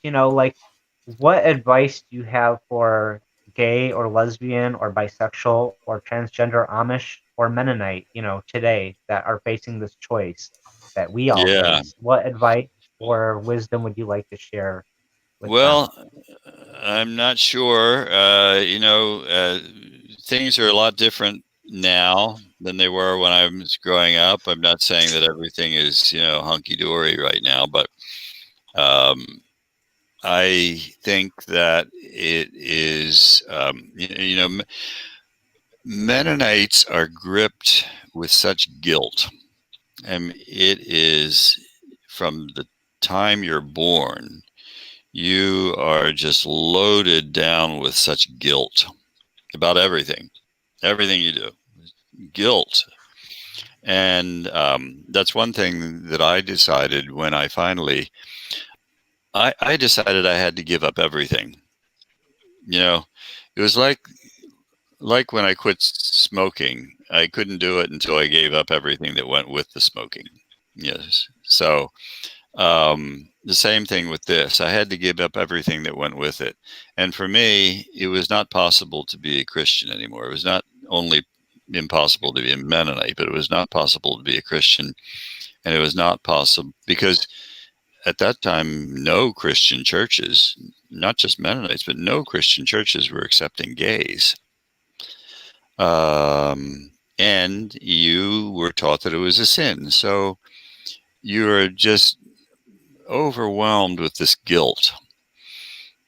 like, what advice do you have for gay or lesbian or bisexual or transgender Amish or Mennonite, today that are facing this choice that we all Yeah. face? What advice or wisdom would you like to share with them? Well, I'm not sure. Things are a lot different now than they were when I was growing up. I'm not saying that everything is, hunky dory right now, but um, I think that it is, Mennonites are gripped with such guilt. It is from the time you're born, you are just loaded down with such guilt about everything you do, guilt. And that's one thing that I decided when I finally, I decided I had to give up everything. You know, it was like when I quit smoking, I couldn't do it until I gave up everything that went with the smoking. Yes. So the same thing with this. I had to give up everything that went with it. And for me, it was not possible to be a Christian anymore. It was not only impossible to be a Mennonite, but it was not possible to be a Christian. And it was not possible because at that time, no Christian churches, not just Mennonites, but no Christian churches were accepting gays. And you were taught that it was a sin. So you were just overwhelmed with this guilt.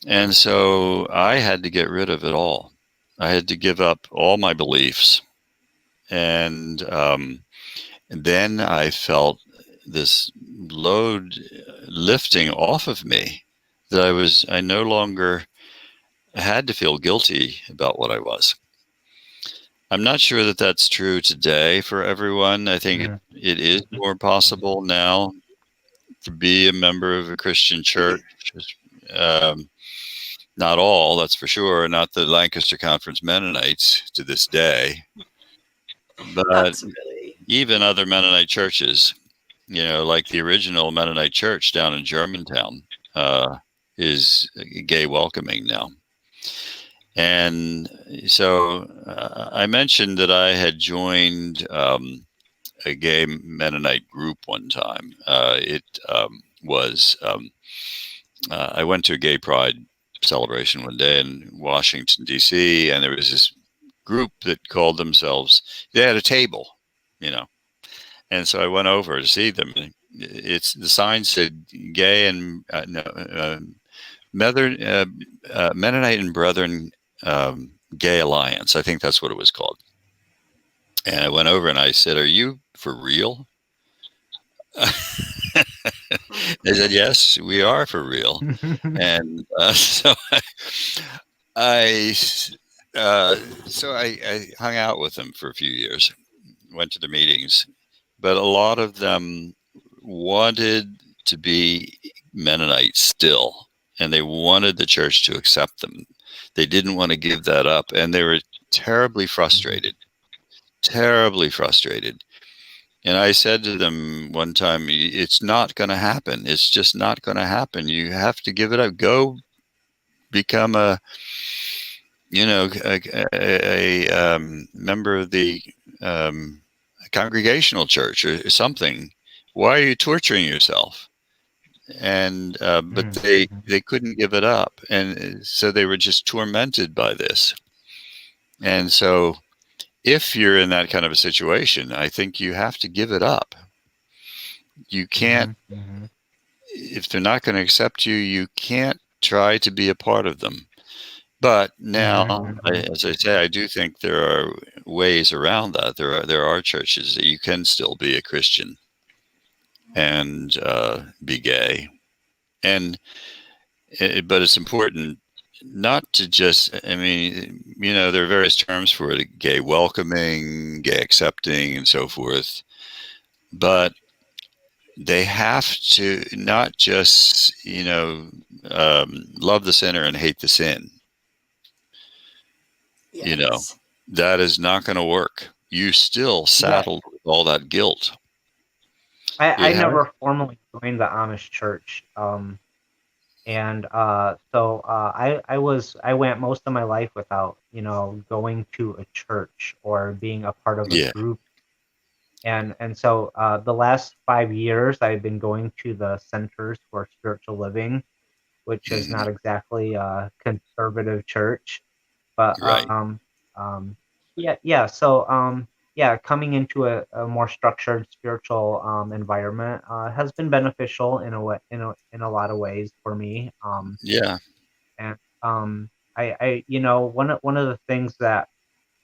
And so I had to get rid of it all. I had to give up all my beliefs. And then I felt this load lifting off of me that I no longer had to feel guilty about what I was. I'm not sure that that's true today for everyone. I think Mm-hmm. it is more possible now to be a member of a Christian church. Um, Not all, that's for sure. Not the Lancaster Conference Mennonites to this day, but Absolutely. even other Mennonite churches, like the original Mennonite church down in Germantown, is gay welcoming now. And so I mentioned that I had joined a gay Mennonite group one time. It was I went to a gay pride celebration one day in Washington D.C., and there was this group that called themselves. They had a table, you know, and so I went over to see them. It's the sign said "Gay and no, Mennonite and Brethren Gay Alliance." I think that's what it was called. And I went over and I said, "Are you for real?" They said, "Yes, we are for real." And so I, uh, I hung out with them for a few years, went to the meetings, but a lot of them wanted to be Mennonites still, and they wanted the church to accept them. They didn't want to give that up, and they were terribly frustrated, terribly frustrated. And I said to them one time, "It's not going to happen. It's just not going to happen. You have to give it up. Go become a member of the um, congregational church or something. Why are you torturing yourself?" And but they couldn't give it up, and so they were just tormented by this. And so, if you're in that kind of a situation, I think you have to give it up. You can't, Mm-hmm. Mm-hmm. if they're not going to accept you, you can't try to be a part of them. But Mm-hmm. now, Mm-hmm. as I say, I do think there are ways around that. There are churches that you can still be a Christian and be gay, and but it's important not to just. I mean, there are various terms for it: gay welcoming, gay accepting, and so forth. But they have to not just love the sinner and hate the sin. You know, Yes. that is not going to work. You still Yeah, saddled with all that guilt. I It has. never formally joined the Amish church. And I went most of my life without, going to a church or being a part of a Yeah. group. And so the last 5 years I've been going to the Centers for Spiritual Living, which is Hmm. not exactly a conservative church. But Right. yeah. So yeah, coming into a more structured spiritual environment has been beneficial in a way, in a lot of ways for me. Yeah. And one of the things that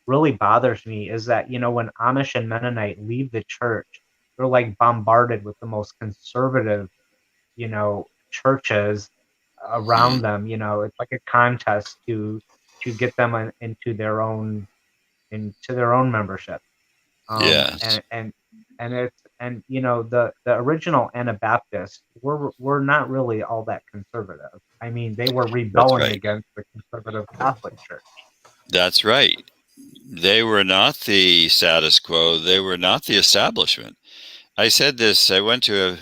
really bothers me is that, when Amish and Mennonite leave the church, they're like bombarded with the most conservative, churches around Mm. them. It's like a contest to get them into their own membership. Um, Yes. and and the original Anabaptists were not really all that conservative. I mean, they were That's rebelling right. against the conservative Catholic Church. That's right. They were not the status quo. They were not the establishment. I said this. I went to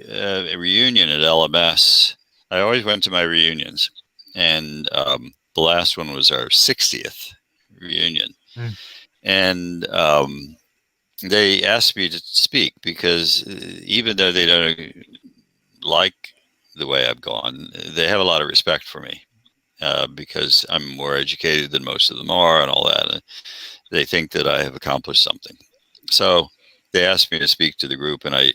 a reunion at LMS. I always went to my reunions, and the last one was our 60th reunion. Mm, And they asked me to speak because even though they don't like the way I've gone, they have a lot of respect for me because I'm more educated than most of them are and all that. And they think that I have accomplished something. So they asked me to speak to the group, and I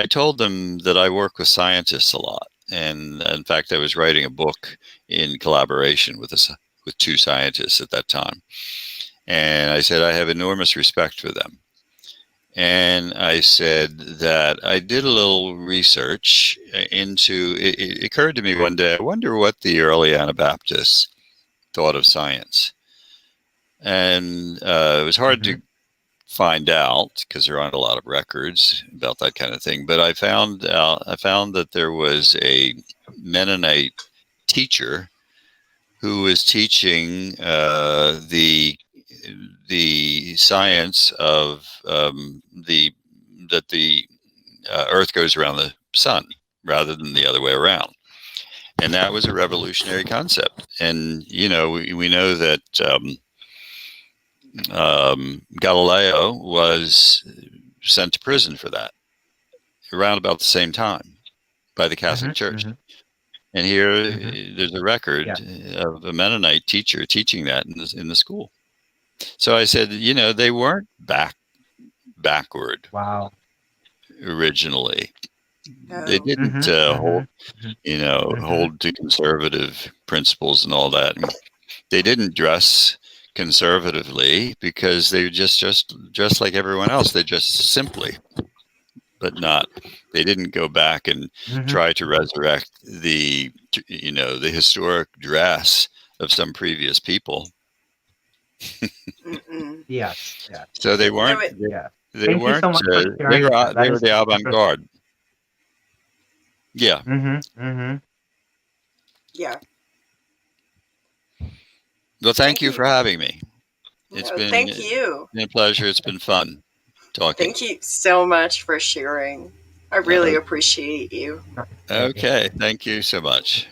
told them that I work with scientists a lot. And in fact, I was writing a book in collaboration with two scientists at that time. And I said, I have enormous respect for them. And I said that I did a little research into it. Occurred to me one day, I wonder what the early Anabaptists thought of science. And it was hard mhm, to find out because there aren't a lot of records about that kind of thing. But I found that there was a Mennonite teacher who was teaching the science of the that the Earth goes around the sun rather than the other way around. And that was a revolutionary concept. And we know that Galileo was sent to prison for that around about the same time by the Catholic mhm, Church. mhm, And here mhm. there's a record Yeah. of a Mennonite teacher teaching that in the school. So I said, they weren't backward Wow. originally. They No. didn't Mhm, hold, mhm, mhm, mhm, hold to conservative principles and all that. And they didn't dress conservatively because they just dressed like everyone else. They just simply, but not. They didn't go back and mhm. try to resurrect the historic dress of some previous people. Mm-mm. Yes, yes, So they No, weren't. it. yes. They Thank you weren't. so much for sharing that. They That were is the avant interesting. garde. Yeah. Mhm, mhm. Yeah. Well, thank Thank you you. for having me. It's No, thank you. been a pleasure. It's been fun talking. Thank you so much for sharing. I Uh, really appreciate you. Okay. okay. Thank you so much.